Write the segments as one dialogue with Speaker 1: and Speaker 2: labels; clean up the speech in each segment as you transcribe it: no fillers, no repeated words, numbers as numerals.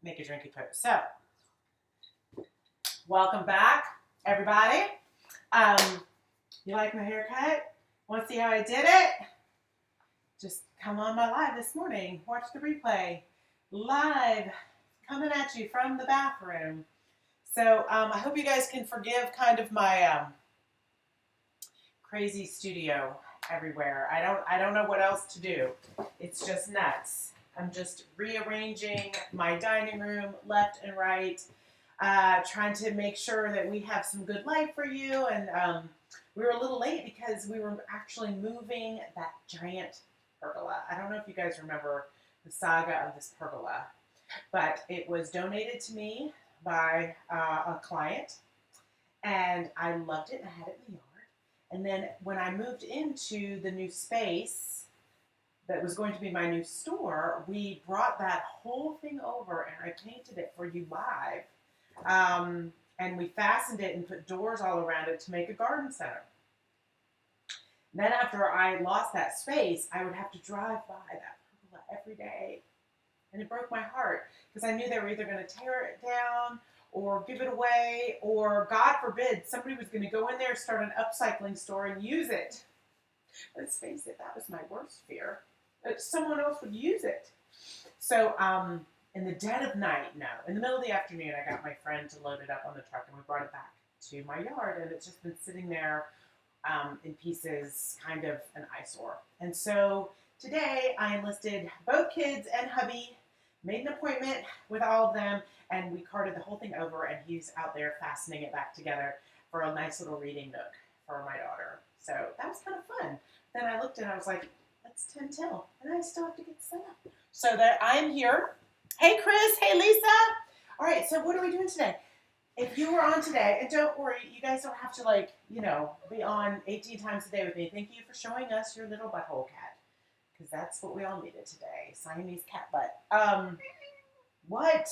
Speaker 1: make a drinky poo. So, welcome back, everybody. Um, you like my haircut? Want to see how I did it? Just come on my live this morning. Watch the replay. Live, coming at you from the bathroom. So, I hope you guys can forgive kind of my crazy studio everywhere. I don't know what else to do. It's just nuts. I'm just rearranging my dining room left and right, trying to make sure that we have some good light for you. And we were a little late because we were actually moving that giant pergola. I don't know if you guys remember the saga of this pergola, but it was donated to me by a client, and I loved it, and I had it in the yard. And then when I moved into the new space that was going to be my new store, we brought that whole thing over and I painted it for you live. And we fastened it and put doors all around it to make a garden center. Then after I lost that space, I would have to drive by that pergola every day. And it broke my heart because I knew they were either going to tear it down or give it away, or God forbid, somebody was going to go in there, start an upcycling store and use it. Let's face it, that was my worst fear, that someone else would use it. So in the dead of night, in the middle of the afternoon, I got my friend to load it up on the truck and we brought it back to my yard, and it's just been sitting there in pieces, kind of an eyesore. And so today I enlisted both kids and hubby, made an appointment with all of them, and we carted the whole thing over, and he's out there fastening it back together for a nice little reading nook for my daughter. So that was kind of fun. Then I looked and I was like, that's 10 till, and I still have to get set up. So that I'm here. Hey, Chris. Hey, Lisa. All right, so what are we doing today? If you were on today, and don't worry, you guys don't have to, be on 18 times a day with me. Thank you for showing us your little butthole cat, because that's what we all needed today, Siamese cat butt. What?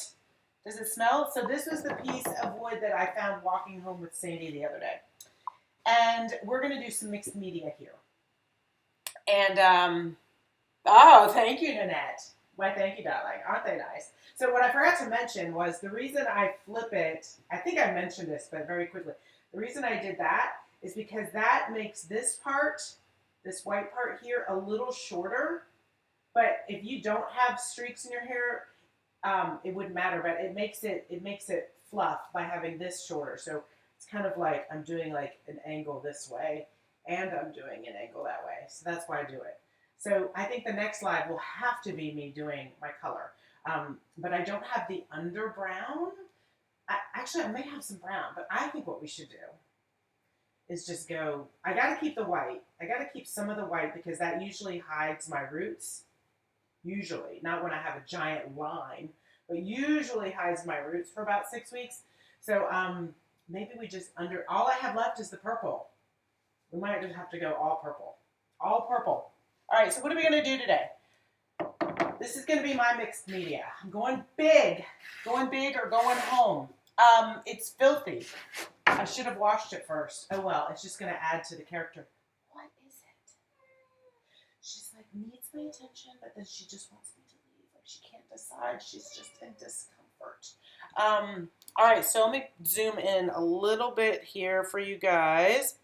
Speaker 1: Does it smell? So this was the piece of wood that I found walking home with Sandy the other day. And we're going to do some mixed media here. And, oh, thank you, Nanette. Why, thank you, darling. Aren't they nice? So what I forgot to mention was the reason I flip it, I think I mentioned this, but very quickly. The reason I did that is because that makes this part, this white part here, a little shorter. But if you don't have streaks in your hair, it wouldn't matter. But it makes it fluff by having this shorter. So it's kind of like I'm doing like an angle this way, and I'm doing an angle that way. So that's why I do it. So I think the next live will have to be me doing my color. But I don't have the under brown. Actually, I may have some brown, but I think what we should do is just go, I got to keep the white. I got to keep some of the white because that usually hides my roots. Usually, not when I have a giant line, but usually hides my roots for about 6 weeks. So maybe we just all I have left is the purple. We might just have to go all purple. All purple. All right, so what are we going to do today? This is going to be my mixed media. I'm going big or going home. It's filthy. I should have washed it first. Oh well, it's just going to add to the character. What is it? She's like, needs my attention, but then she just wants me to leave. Like she can't decide. She's just in discomfort. All right, so let me zoom in a little bit here for you guys.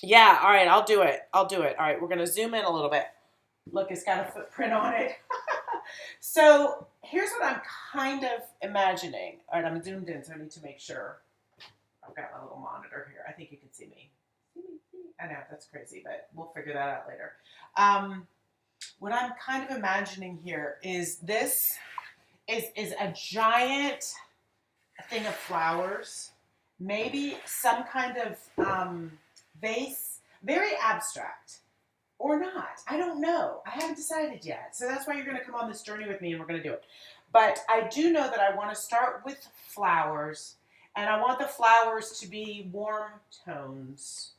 Speaker 1: Yeah, all right, I'll do it. All right, we're going to zoom in a little bit. Look, it's got a footprint on it. So here's what I'm kind of imagining. All right, I'm zoomed in, so I need to make sure. I've got my little monitor here. I think you can see me. I know, that's crazy, but we'll figure that out later. What I'm kind of imagining here is this is a giant thing of flowers. Maybe some kind of vase, very abstract. Or not. I don't know. I haven't decided yet. So that's why you're going to come on this journey with me and we're going to do it. But I do know that I want to start with flowers. And I want the flowers to be warm tones.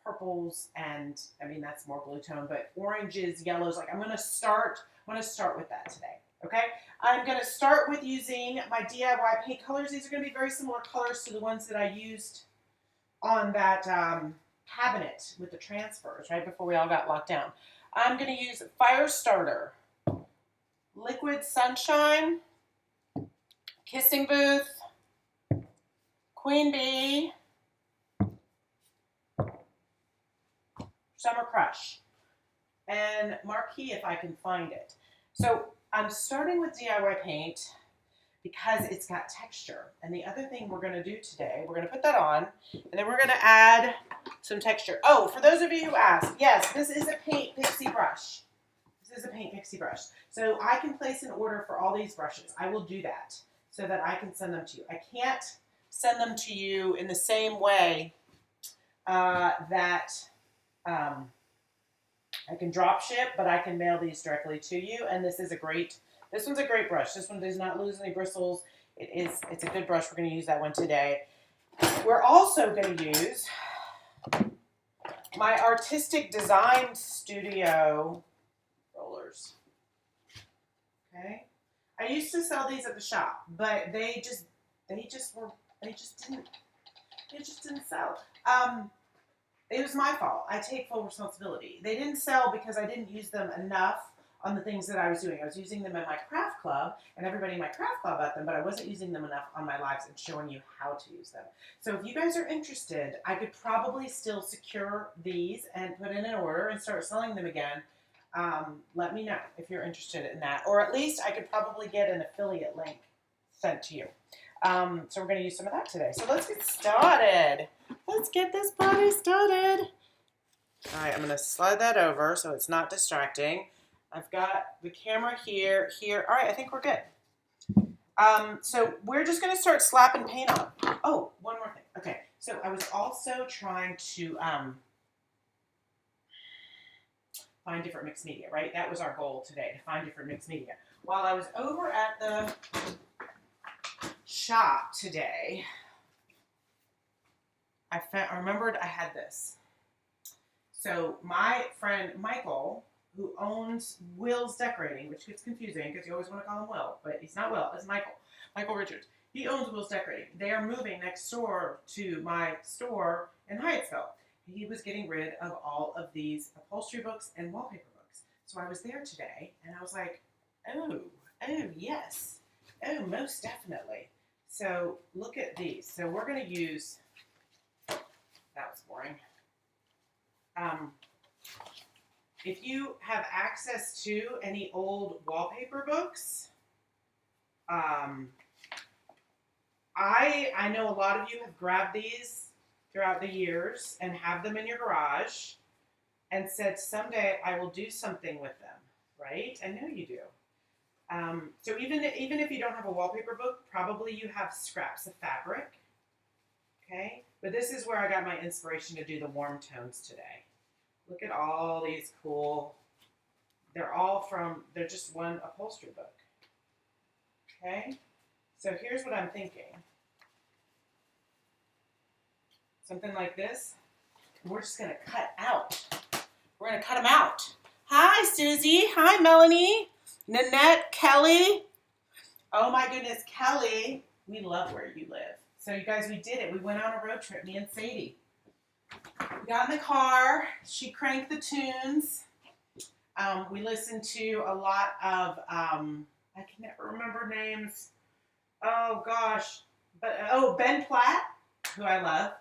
Speaker 1: Purples and, that's more blue tone, but oranges, yellows. Like I'm going to start with that today. Okay? I'm going to start with using my DIY paint colors. These are going to be very similar colors to the ones that I used on that cabinet with the transfers right before we all got locked down. I'm going to use Firestarter. Liquid Sunshine, Kissing Booth, Queen Bee, Summer Crush, and Marquee if I can find it. So I'm starting with DIY paint because it's got texture. And the other thing we're going to do today, we're going to put that on, and then we're going to add some texture. Oh, for those of you who asked, yes, this is a paint pixie brush. This is a paint pixie brush. So I can place an order for all these brushes. I will do that so that I can send them to you. I can't send them to you in the same way that I can drop ship, but I can mail these directly to you. And this one's a great brush. This one does not lose any bristles. It's a good brush. We're going to use that one today. We're also going to use my Artistic Design Studio rollers. Okay. I used to sell these at the shop, but they just didn't sell. It was my fault. I take full responsibility. They didn't sell because I didn't use them enough on the things that I was doing. I was using them in my craft club, and everybody in my craft club got them, but I wasn't using them enough on my lives and showing you how to use them. So if you guys are interested, I could probably still secure these and put in an order and start selling them again. Let me know if you're interested in that. Or at least I could probably get an affiliate link sent to you. So we're going to use some of that today. So let's get started. Let's get this party started. All right, I'm going to slide that over so it's not distracting. I've got the camera here. All right, I think we're good. So we're just going to start slapping paint on. Oh, one more thing. Okay, so I was also trying to find different mixed media, right? That was our goal today, to find different mixed media. While I was over at the shop today, I remembered I had this. So my friend Michael, who owns Will's Decorating, which gets confusing because you always want to call him Will, but he's not Will, it's Michael. Michael Richards. He owns Will's Decorating. They are moving next door to my store in Hyattsville. He was getting rid of all of these upholstery books and wallpaper books. So I was there today, and I was like, oh, yes. Oh, most definitely. So look at these. So we're going to use, that was boring. If you have access to any old wallpaper books, I know a lot of you have grabbed these throughout the years and have them in your garage and said, someday I will do something with them, right? I know you do. So even if you don't have a wallpaper book, probably you have scraps of fabric, okay? But this is where I got my inspiration to do the warm tones today. Look at all these cool, they're just one upholstery book, okay? So here's what I'm thinking. Something like this. We're just going to cut out. We're going to cut them out. Hi, Susie. Hi, Melanie. Nanette, Kelly. Oh, my goodness, Kelly. We love where you live. So, you guys, we did it. We went on a road trip, me and Sadie. We got in the car. She cranked the tunes. We listened to a lot of, I can never remember names. Oh, gosh. Ben Platt, who I love.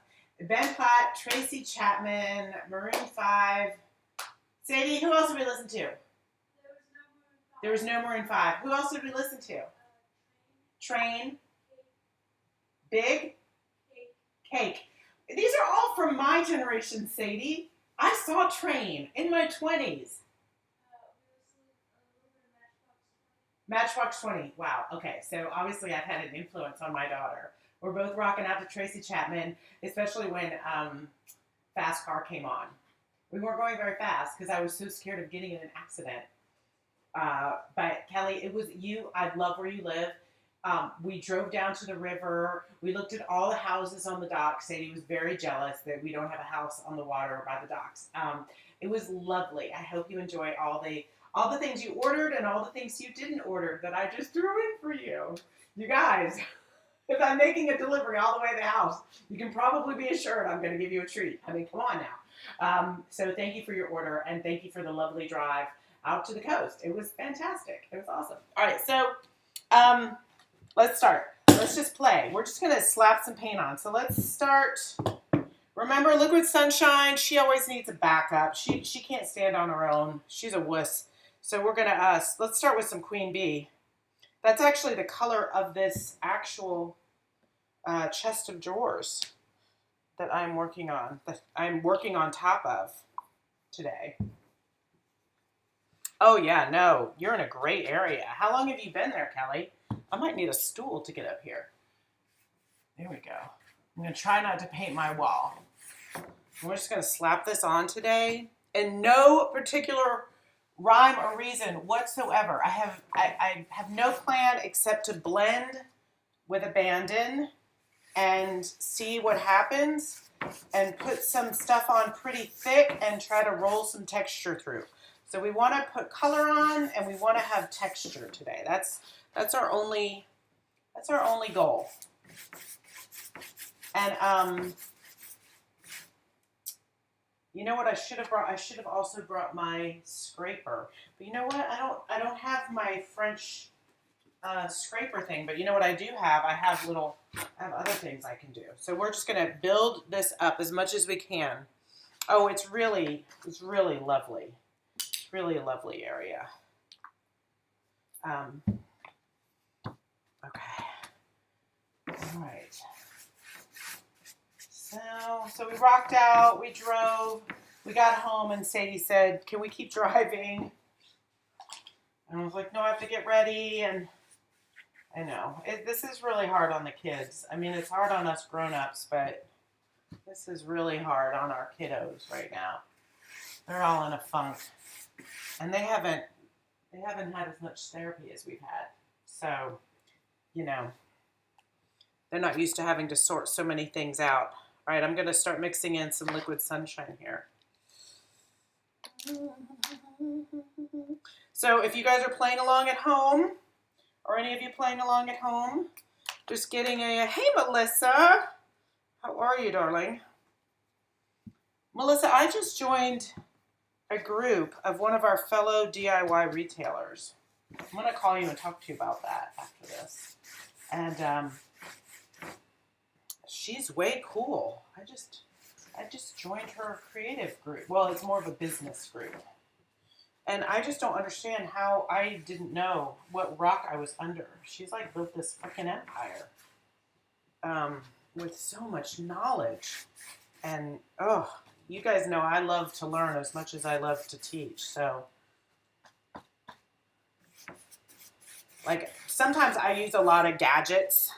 Speaker 1: Ben Platt, Tracy Chapman, Maroon 5. Sadie, who else did we listen to? There was no Maroon 5. Who else did we listen to? Train. Big? Cake. These are all from my generation, Sadie. I saw Train in my 20s. Matchbox 20. Wow. Okay. So obviously I've had an influence on my daughter. We're both rocking out to Tracy Chapman, especially when Fast Car came on. We weren't going very fast because I was so scared of getting in an accident. But Kelly, it was you. I love where you live. We drove down to the river. We looked at all the houses on the dock. Sadie was very jealous that we don't have a house on the water or by the docks. It was lovely. I hope you enjoy all the things you ordered and all the things you didn't order that I just threw in for you. You guys, if I'm making a delivery all the way to the house, you can probably be assured I'm going to give you a treat. I mean, come on now. So thank you for your order and thank you for the lovely drive. out to the coast. It was fantastic. It was awesome. All right, so let's start. Let's just play. We're just going to slap some paint on. So let's start. Remember, Liquid Sunshine, she always needs a backup. She can't stand on her own. She's a wuss. So we're going to, let's start with some Queen Bee. That's actually the color of this actual chest of drawers that I'm working on, top of today. Oh yeah, no, you're in a great area. How long have you been there, Kelly? I might need a stool to get up here. There we go. I'm gonna try not to paint my wall. We're just gonna slap this on today in no particular rhyme or reason whatsoever. I have no plan except to blend with abandon and see what happens and put some stuff on pretty thick and try to roll some texture through. So we want to put color on and we want to have texture today. That's our only goal. And you know what I should have brought? I should have also brought my scraper. But you know what? I don't have my French scraper thing, but you know what I do have? I have other things I can do. So we're just gonna build this up as much as we can. Oh, it's really lovely. It's really a lovely area. Okay. All right. So we rocked out, we drove, we got home, and Sadie said, "Can we keep driving?" And I was like, "No, I have to get ready." And I know. This is really hard on the kids. I mean, it's hard on us grown-ups, but this is really hard on our kiddos right now. They're all in a funk. And they haven't had as much therapy as we've had. So, you know, they're not used to having to sort so many things out. All right, I'm going to start mixing in some Liquid Sunshine here. So if you guys are playing along at home, or any of you playing along at home, just getting a, hey Melissa, how are you, darling? Melissa, I just joined a group of one of our fellow DIY retailers. I'm going to call you and talk to you about that after this. And she's way cool. I just joined her creative group. Well, it's more of a business group. And I just don't understand how I didn't know what rock I was under. She's like built this freaking empire with so much knowledge. And, oh, you guys know I love to learn as much as I love to teach. So, like, sometimes I use a lot of gadgets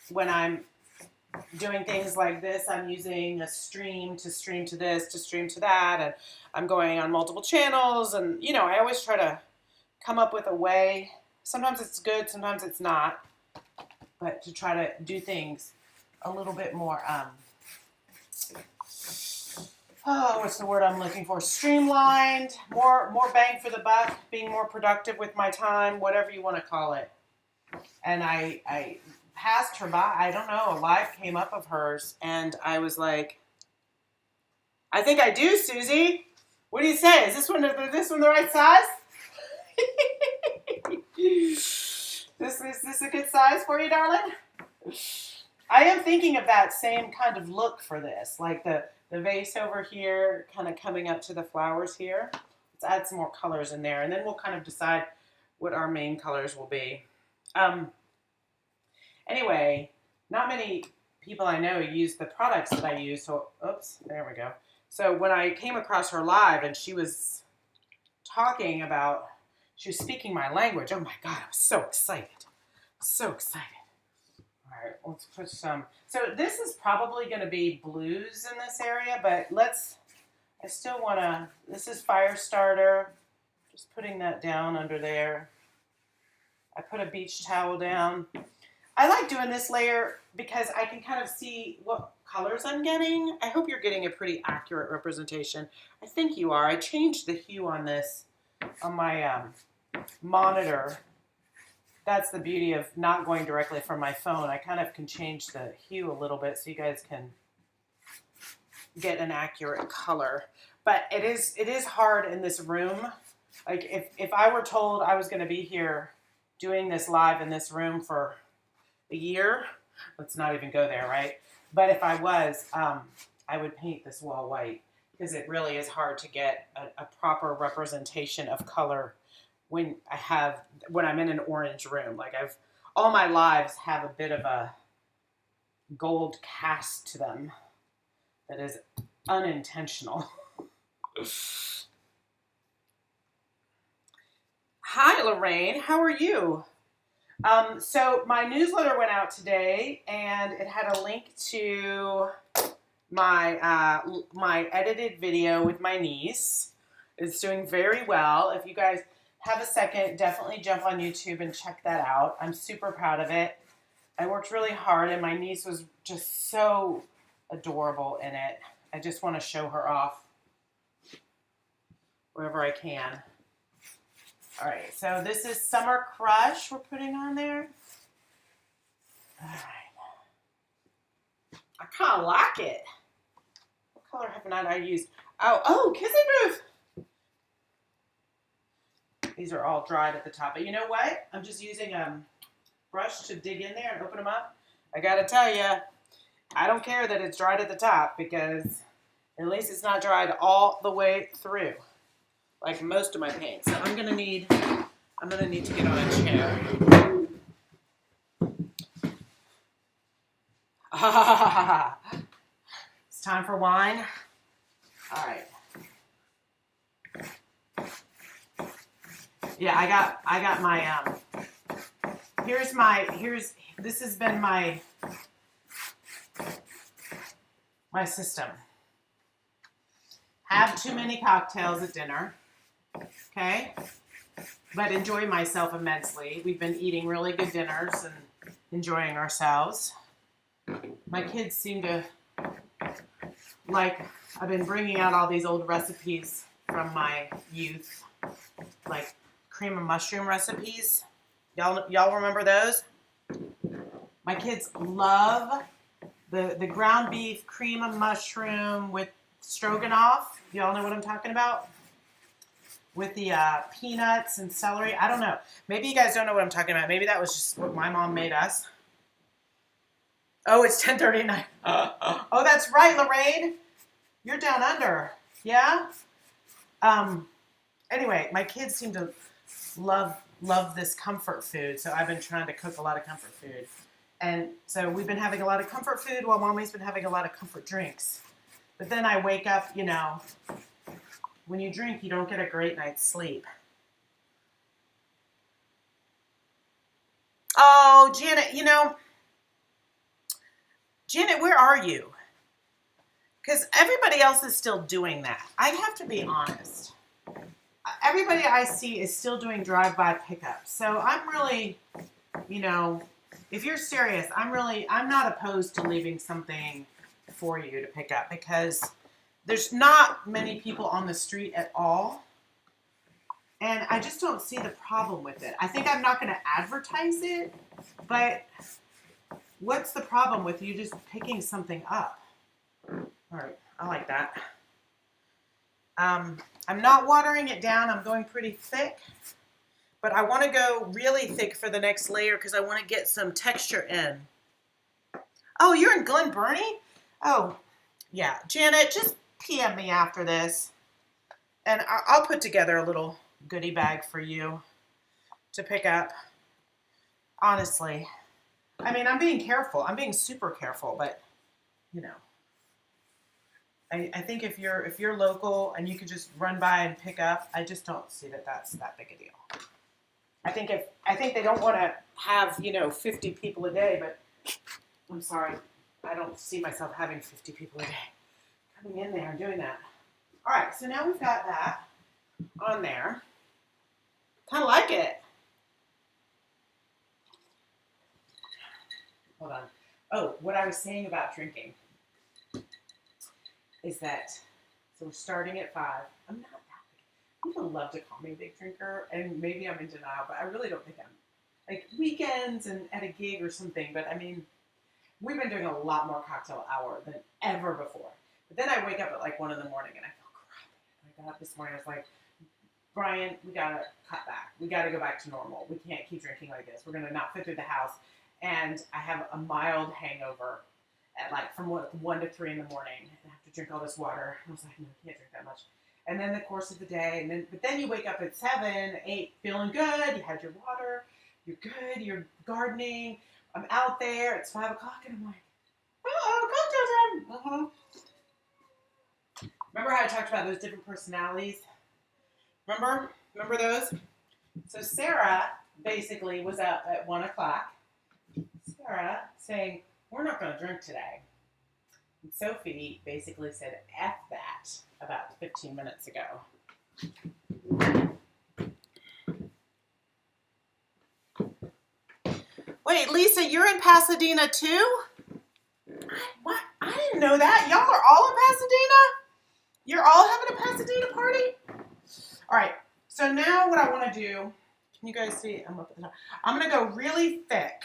Speaker 1: when I'm doing things like this. I'm using a stream to this, to stream to that, and I'm going on multiple channels, and you know, I always try to come up with a way. Sometimes it's good, sometimes it's not, but to try to do things a little bit more, what's the word I'm looking for? Streamlined, more bang for the buck, being more productive with my time, whatever you want to call it. And I passed her by, I don't know, a live came up of hers, and I was like, I think I do, Susie. What do you say? Is this one the right size? Is this a good size for you, darling? I am thinking of that same kind of look for this, like the vase over here, kind of coming up to the flowers here. Let's add some more colors in there, and then we'll kind of decide what our main colors will be. Anyway, not many people I know use the products that I use, so, oops, there we go. So when I came across her live and she was talking about, she was speaking my language, oh my God, I was so excited. So excited. All right, let's put some, so this is probably going to be blues in this area, but I still want to, this is fire starter, just putting that down under there. I put a beach towel down. I like doing this layer because I can kind of see what colors I'm getting. I hope you're getting a pretty accurate representation. I think you are. I changed the hue on this on my monitor. That's the beauty of not going directly from my phone. I kind of can change the hue a little bit so you guys can get an accurate color. But it is hard in this room. Like if I were told I was going to be here doing this live in this room for a year, let's not even go there, right? But if I was, I would paint this wall white because it really is hard to get a proper representation of color when I'm in an orange room. Like all my lives have a bit of a gold cast to them that is unintentional. Hi, Lorraine. How are you? So my newsletter went out today, and it had a link to my edited video with my niece. It's doing very well. If you guys have a second, definitely jump on YouTube and check that out. I'm super proud of it. I worked really hard, and my niece was just so adorable in it. I just want to show her off wherever I can. All right, so this is Summer Crush we're putting on there. All right. I kind of like it. What color have I used? Oh, Kissing Booth. These are all dried at the top. But you know what? I'm just using a brush to dig in there and open them up. I got to tell you, I don't care that it's dried at the top because at least it's not dried all the way through, like most of my paint. So I'm gonna need to get on a chair. It's time for wine. All right. Yeah, I got my this has been my system. Have too many cocktails at dinner. Okay? But enjoy myself immensely. We've been eating really good dinners and enjoying ourselves. My kids seem to like, I've been bringing out all these old recipes from my youth, like cream of mushroom recipes. Y'all remember those? My kids love the ground beef cream of mushroom with stroganoff. Y'all know what I'm talking about? With the peanuts and celery. I don't know. Maybe you guys don't know what I'm talking about. Maybe that was just what my mom made us. Oh, it's 10:39. Oh, that's right, Lorraine. You're down under. Yeah? Anyway, my kids seem to love this comfort food, so I've been trying to cook a lot of comfort food. And so we've been having a lot of comfort food while Mommy's been having a lot of comfort drinks. But then I wake up, you know, when you drink, you don't get a great night's sleep. Oh, Janet, where are you? Because everybody else is still doing that. I have to be honest. Everybody I see is still doing drive-by pickup. So I'm really, you know, if you're serious, I'm not opposed to leaving something for you to pick up because there's not many people on the street at all. And I just don't see the problem with it. I think I'm not going to advertise it, but what's the problem with you just picking something up? All right, I like that. I'm not watering it down. I'm going pretty thick, but I want to go really thick for the next layer because I want to get some texture in. Oh, you're in Glen Burnie? Oh, yeah. Janet, just PM me after this, and I'll put together a little goodie bag for you to pick up. Honestly, I mean, I'm being careful. I'm being super careful, but you know, I think if you're local and you could just run by and pick up, I just don't see that that's that big a deal. I think they don't want to have 50 people a day, but I'm sorry, I don't see myself having 50 people a day coming in there and doing that. All right, so now we've got that on there. Kind of like it. Hold on. Oh, what I was saying about drinking is that, so we're starting at 5. I'm not that big. People love to call me a big drinker, and maybe I'm in denial, but I really don't think I'm. Like weekends and at a gig or something, but I mean, we've been doing a lot more cocktail hour than ever before. But then I wake up at like 1 in the morning and I feel crap. got up this morning. I was like, Brian, we gotta cut back. We gotta go back to normal. We can't keep drinking like this. We're gonna not fit through the house. And I have a mild hangover at like from 1 to 3 in the morning. And I have to drink all this water. I was like, no, I can't drink that much. And then the course of the day, but then you wake up at 7, 8, feeling good. You had your water. You're good. You're gardening. I'm out there. It's 5 o'clock, and I'm like, cocktail time. Remember how I talked about those different personalities? Remember those? So Sarah basically was up at 1 o'clock. Sarah saying, we're not going to drink today. And Sophie basically said, F that about 15 minutes ago. Wait, Lisa, you're in Pasadena too? What? I didn't know that. Y'all are all in Pasadena? You're all having a Pasadena party? All right. So now what I want to do, can you guys see? I'm up at the top. I'm going to go really thick.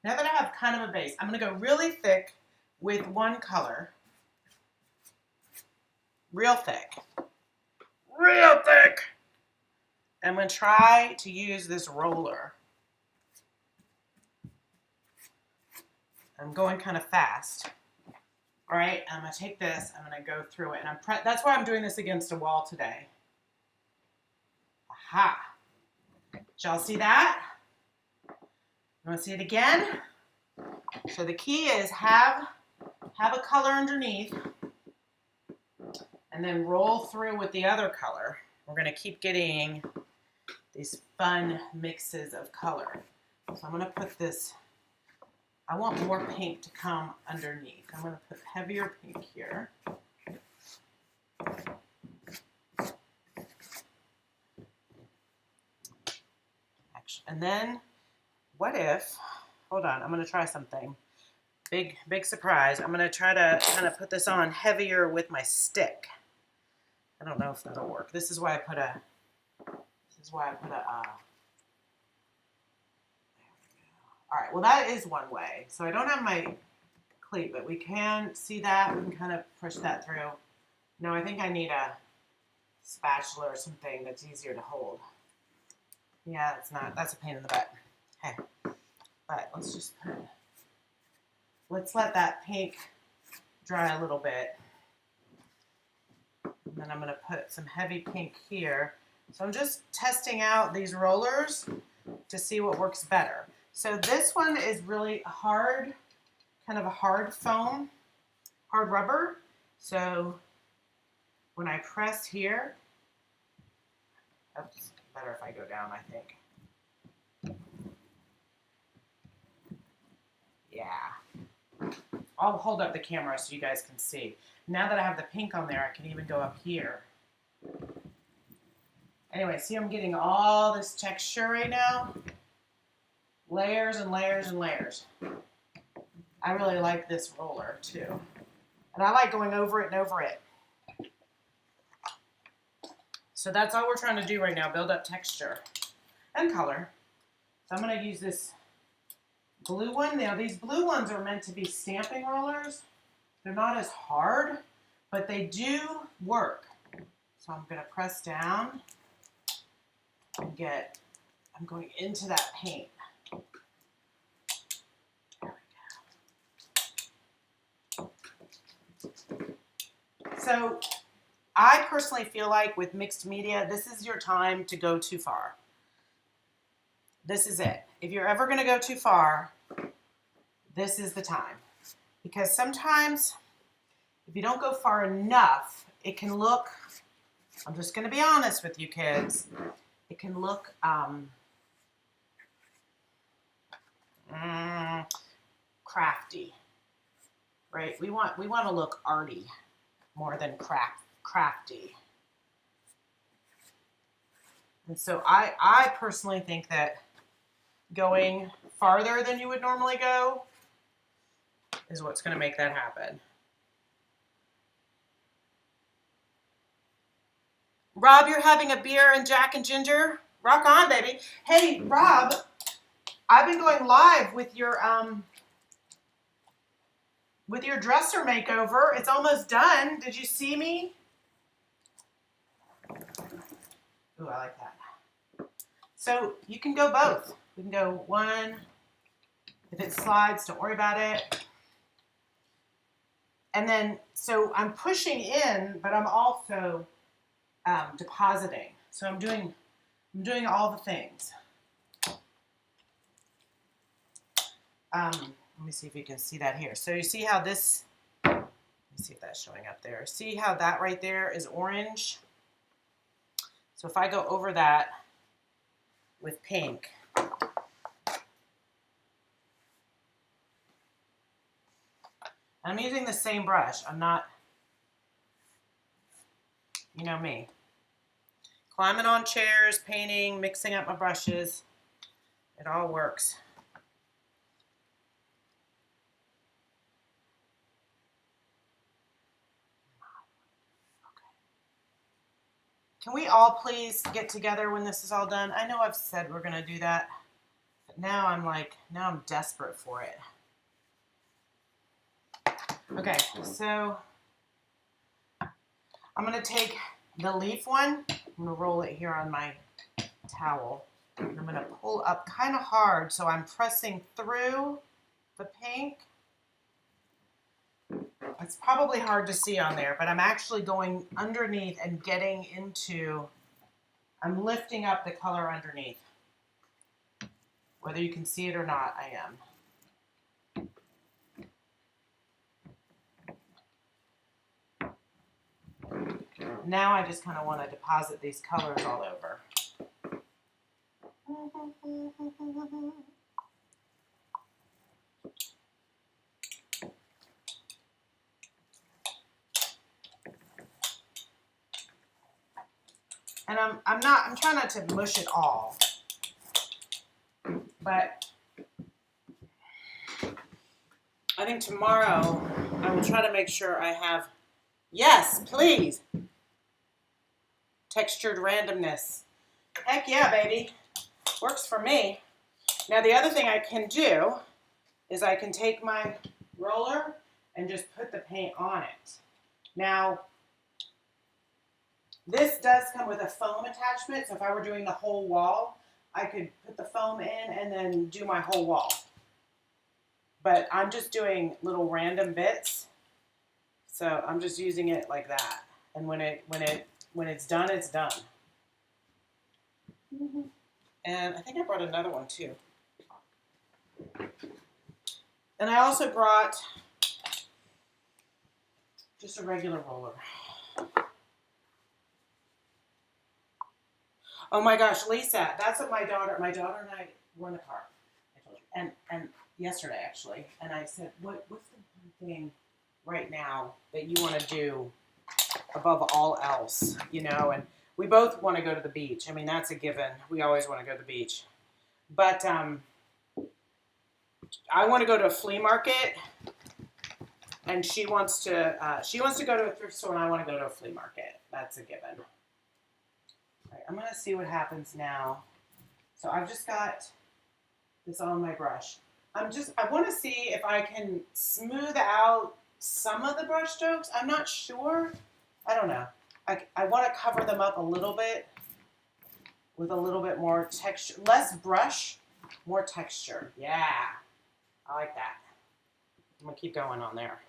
Speaker 1: Now that I have kind of a base, I'm going to go really thick with one color. Real thick. Real thick. I'm going to try to use this roller. I'm going kind of fast. All right, I'm going to take this, I'm going to go through it, and that's why I'm doing this against a wall today. Aha. Did y'all see that? You want to see it again? So the key is have a color underneath, and then roll through with the other color. We're going to keep getting these fun mixes of color. So I'm going to put this, I want more pink to come underneath. I'm going to put heavier pink here. And then, what if, hold on, I'm going to try something. Big surprise. I'm going to try to kind of put this on heavier with my stick. I don't know if that'll work. This is why I put a, all right, well that is one way. So I don't have my cleat, but we can see that. We can kind of push that through. No, I think I need a spatula or something that's easier to hold. Yeah, it's not. That's a pain in the butt. Okay, but let's let that pink dry a little bit. And then I'm going to put some heavy pink here. So I'm just testing out these rollers to see what works better. So this one is really hard, kind of a hard foam, hard rubber. So when I press here, oops, better if I go down, I think. Yeah. I'll hold up the camera so you guys can see. Now that I have the pink on there, I can even go up here. Anyway, see I'm getting all this texture right now? Layers and layers and layers. I really like this roller too. And I like going over it and over it. So that's all we're trying to do right now, build up texture and color. So I'm going to use this blue one. Now these blue ones are meant to be stamping rollers. They're not as hard, but they do work. So I'm going to press down and I'm going into that paint. There we go. So I personally feel like with mixed media, this is your time to go too far. This is it. If you're ever going to go too far, this is the time. Because sometimes, if you don't go far enough, it can look, I'm just going to be honest with you kids, it can look crafty, right? We want to look arty more than crafty. And so I personally think that going farther than you would normally go is what's going to make that happen. Rob, you're having a beer and Jack and Ginger? Rock on, baby. Hey, Rob, I've been going live with your dresser makeover. It's almost done. Did you see me? Ooh, I like that. So you can go both. We can go one. If it slides, don't worry about it. And then, so I'm pushing in, but I'm also depositing. So I'm doing all the things. Let me see if you can see that here. So you see how this, let me see if that's showing up there. See how that right there is orange? So if I go over that with pink, I'm using the same brush. I'm not, you know me. Climbing on chairs, painting, mixing up my brushes. It all works. Can we all please get together when this is all done? I know I've said we're going to do that, but now I'm desperate for it. Okay, so I'm going to take the leaf one. I'm going to roll it here on my towel. I'm going to pull up kind of hard so I'm pressing through the pink. It's probably hard to see on there, but I'm actually going underneath and getting into, I'm lifting up the color underneath. Whether you can see it or not, I am. Now I just kind of want to deposit these colors all over. And I'm trying not to mush it all, but I think tomorrow I will try to make sure I have, yes, please, textured randomness. Heck yeah, baby. Works for me. Now the other thing I can do is I can take my roller and just put the paint on it. Now, this does come with a foam attachment, so if I were doing the whole wall, I could put the foam in and then do my whole wall. But I'm just doing little random bits, so I'm just using it like that. And when it's done, it's done. And I think I brought another one too. And I also brought just a regular roller. Oh my gosh, Lisa, that's what my daughter and I were in the car, I told you, and yesterday actually, and I said, what's the one thing right now that you want to do above all else, you know? And we both want to go to the beach. I mean, that's a given. We always want to go to the beach. But I want to go to a flea market, and she wants to go to a thrift store, and I want to go to a flea market. That's a given. All right, I'm going to see what happens now. So I've just got this on my brush. I want to see if I can smooth out some of the brush strokes. I'm not sure. I don't know. I want to cover them up a little bit with a little bit more texture. Less brush, more texture. Yeah, I like that. I'm going to keep going on there.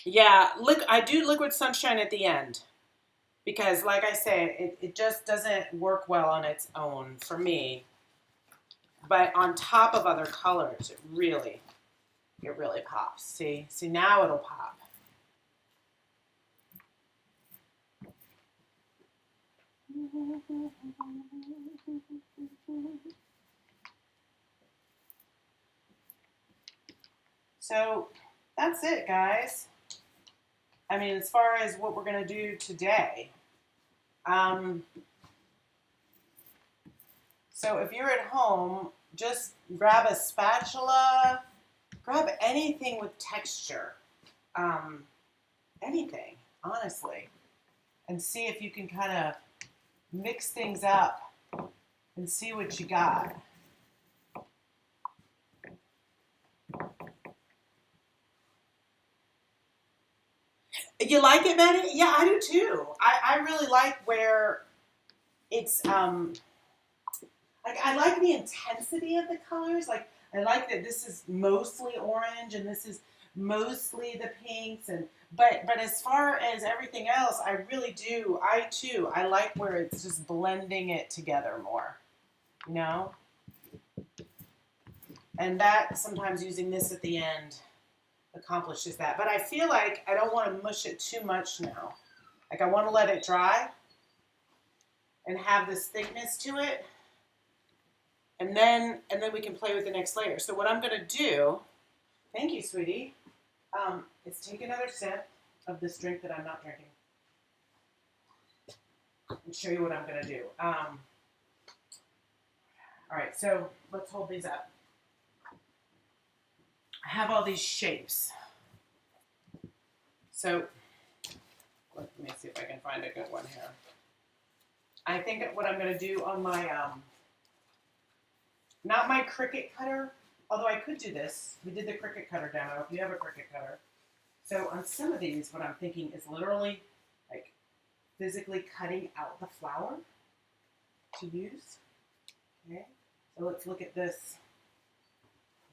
Speaker 1: Yeah, look, I do liquid sunshine at the end because, like I say, it just doesn't work well on its own for me. But on top of other colors, it really pops. See, now it'll pop. So that's it, guys. I mean, as far as what we're going to do today. So if you're at home, just grab a spatula, grab anything with texture. Anything, honestly. And see if you can kind of mix things up and see what you got. You like it, Betty? Yeah, I do too. I really like where it's like I like the intensity of the colors. Like I like that this is mostly orange and this is mostly the pinks and but as far as everything else, I really do. I like where it's just blending it together more. You know? And that sometimes using this at the end accomplishes that. But I feel like I don't want to mush it too much now. Like I want to let it dry and have this thickness to it. And then we can play with the next layer. So what I'm going to do, thank you, sweetie, is take another sip of this drink that I'm not drinking and show you what I'm going to do. All right, so let's hold these up. I have all these shapes. So let me see if I can find a good one here. I think what I'm going to do on my, not my Cricut cutter, although I could do this. We did the Cricut cutter demo if you have a Cricut cutter. So on some of these, what I'm thinking is literally like physically cutting out the flower to use. Okay, so let's look at this.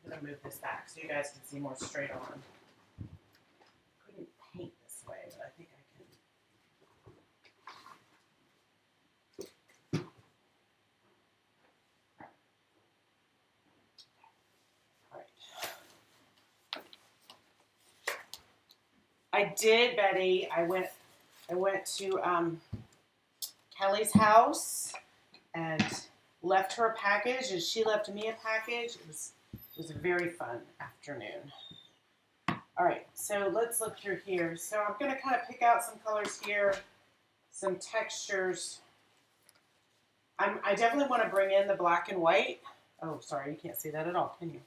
Speaker 1: I'm going to move this back so you guys can see more straight on. Couldn't paint this way, but I think I can. All right. I did, Betty. I went to Kelly's house and left her a package, and she left me a package. It was a very fun afternoon. All right, so let's look through here. So I'm going to kind of pick out some colors here, some textures. I definitely want to bring in the black and white. Oh, sorry, you can't see that at all, can you?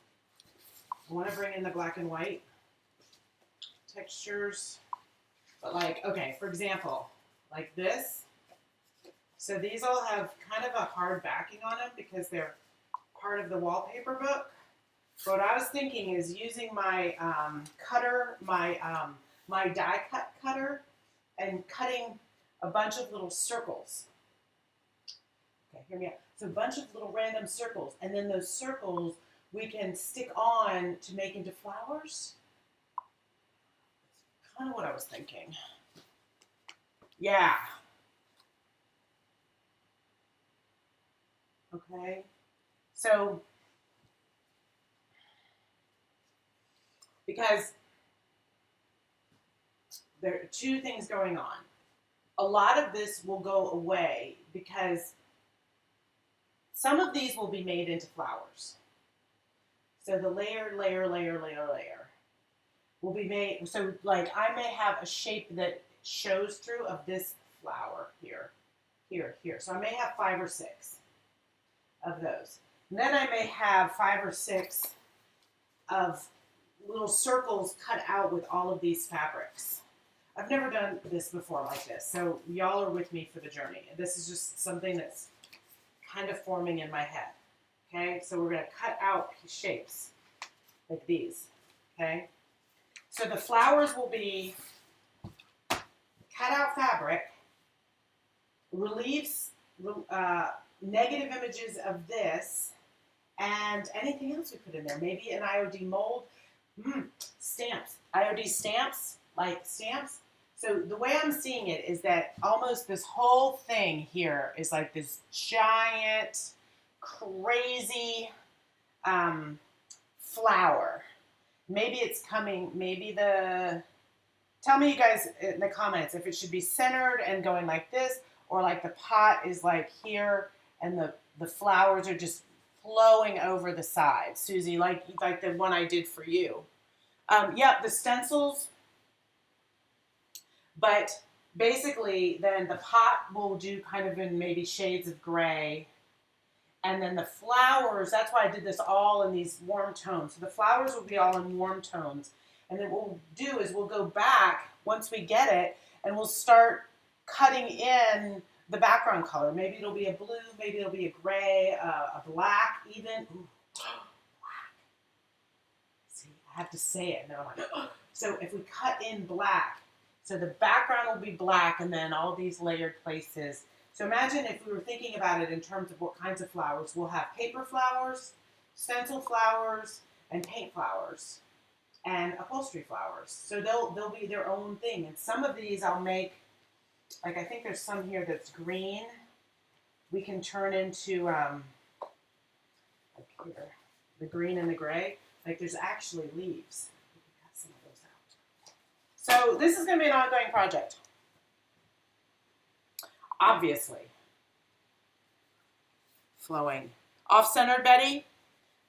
Speaker 1: I want to bring in the black and white textures. But like, okay, for example, like this. So these all have kind of a hard backing on them because they're part of the wallpaper book. So what I was thinking is using my cutter, my die cut cutter, and cutting a bunch of little circles. Okay, hear me out. So a bunch of little random circles, and then those circles we can stick on to make into flowers. That's kind of what I was thinking. Yeah. Okay. So because there are two things going on. A lot of this will go away because some of these will be made into flowers. So the layer will be made. So like I may have a shape that shows through of this flower here. So I may have 5 or 6 of those. And then I may have 5 or 6 of little circles cut out with all of these fabrics. I've never done this before like this, so y'all are with me for the journey. This is just something that's kind of forming in my head. Okay, so we're going to cut out shapes like these. Okay, so the flowers will be cut out fabric, reliefs, negative images of this, and anything else we put in there. Maybe an IOD mold. Stamps. IOD stamps, like stamps. So the way I'm seeing it is that almost this whole thing here is like this giant, crazy flower. Maybe it's coming, tell me you guys in the comments if it should be centered and going like this, or like the pot is like here and the flowers are just flowing over the side. Susie, like the one I did for you. Yep, the stencils, but basically then the pot will do kind of in maybe shades of gray, and then the flowers, that's why I did this all in these warm tones. So the flowers will be all in warm tones, and then what we'll do is we'll go back once we get it, and we'll start cutting in the background color. Maybe it'll be a blue, maybe it'll be a gray, a black even. Ooh, black. See, I have to say it. No, I'm like, so if we cut in black, So the background will be black and then all these layered places. So imagine if we were thinking about it in terms of what kinds of flowers. We'll have paper flowers, stencil flowers, and paint flowers, and upholstery flowers. So they'll be their own thing. And some of these I'll make, like I think there's some here that's green. We can turn into, like here, the green and the gray. Like there's actually leaves. We can cut some of those out. So this is going to be an ongoing project. Obviously. Flowing. Off-centered, Betty?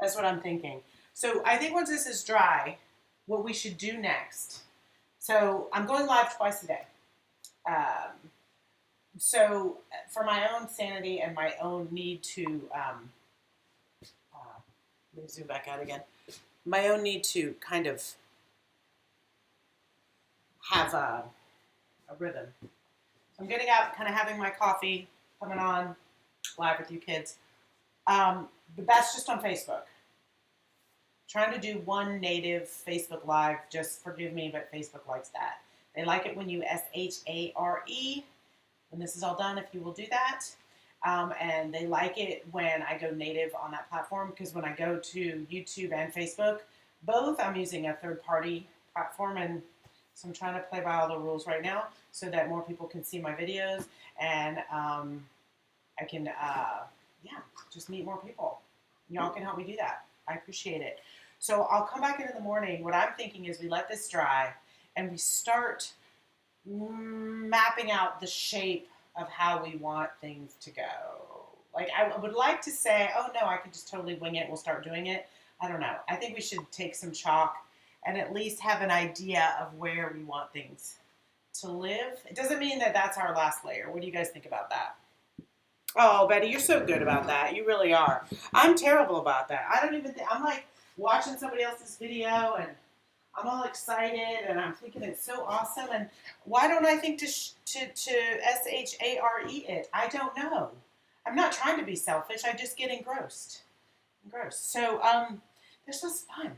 Speaker 1: That's what I'm thinking. So I think once this is dry, what we should do next. So I'm going live twice a day. So for my own sanity and my own need to, let me zoom back out again. My own need to kind of have a rhythm. So I'm getting out, kind of having my coffee, coming on live with you kids. But that's just on Facebook. Trying to do one native Facebook Live, just forgive me, but Facebook likes that. They like it when you SHARE. When this is all done, if you will do that. And they like it when I go native on that platform, because when I go to YouTube and Facebook, both, I'm using a third-party platform, and so I'm trying to play by all the rules right now so that more people can see my videos, and I can, just meet more people. Y'all can help me do that. I appreciate it. So I'll come back in the morning. What I'm thinking is we let this dry, and we start mapping out the shape of how we want things to go. Like I would like to say, oh no, I could just totally wing it. We'll start doing it. I don't know. I think we should take some chalk and at least have an idea of where we want things to live. It doesn't mean that that's our last layer. What do you guys think about that? Oh, Betty, you're so good about that. You really are. I'm terrible about that. I don't even think, I'm like watching somebody else's video and I'm all excited and I'm thinking it's so awesome. And why don't I think to SHARE it? I don't know. I'm not trying to be selfish. I just get engrossed. So this was fun.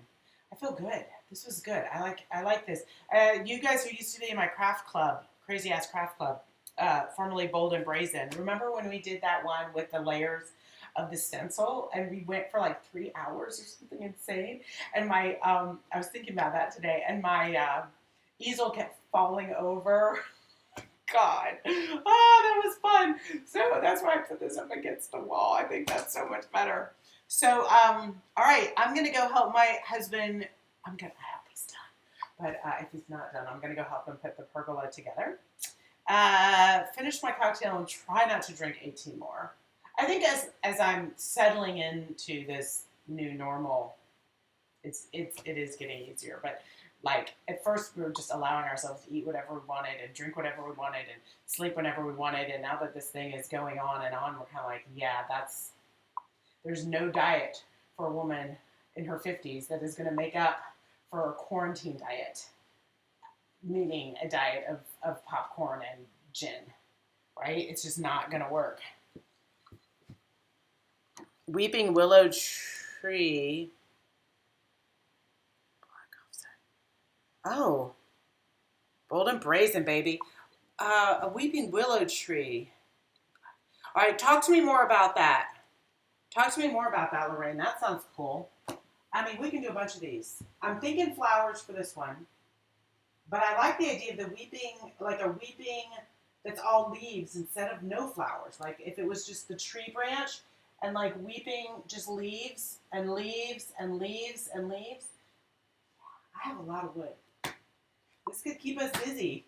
Speaker 1: I feel good. This was good. I like this. You guys who used to be in my craft club, crazy ass craft club, formerly Bold and Brazen. Remember when we did that one with the layers of the stencil, and we went for like 3 hours or something insane? And my I was thinking about that today, and my easel kept falling over. God, that was fun. So that's why I put this up against the wall. I think that's so much better. So all right, I'm gonna go help my husband. I hope he's done, but if he's not done, I'm gonna go help him put the pergola together. Finish my cocktail and try not to drink 18 more. I think as I'm settling into this new normal, it is getting easier. But like at first we were just allowing ourselves to eat whatever we wanted and drink whatever we wanted and sleep whenever we wanted. And now that this thing is going on and on, we're kind of like, yeah, there's no diet for a woman in her 50s that is going to make up for a quarantine diet, meaning a diet of popcorn and gin, right? It's just not going to work. Weeping Willow Tree. Oh, Bold and Brazen, baby. A Weeping Willow Tree. All right, talk to me more about that. Lorraine. That sounds cool. I mean, we can do a bunch of these. I'm thinking flowers for this one. But I like the idea of the weeping, like a weeping that's all leaves instead of no flowers. Like if it was just the tree branch and like weeping just leaves and leaves and leaves and leaves. I have a lot of wood. This could keep us busy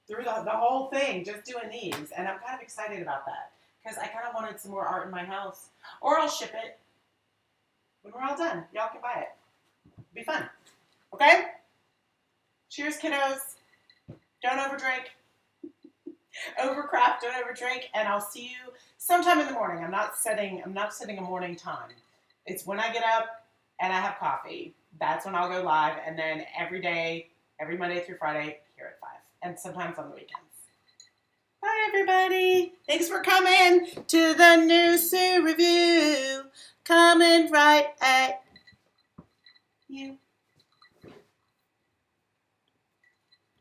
Speaker 1: through the whole thing, just doing these. And I'm kind of excited about that because I kind of wanted some more art in my house. Or I'll ship it when we're all done. Y'all can buy it. It'll be fun. Okay? Cheers, kiddos. Don't overdrink. Overcraft, don't overdrink. And I'll see you sometime in the morning. I'm not setting a morning time. It's when I get up and I have coffee. That's when I'll go live. And then every day, every Monday through Friday, here at 5. And sometimes on the weekends. Bye, everybody. Thanks for coming to the new Sue Revue. Coming right at you.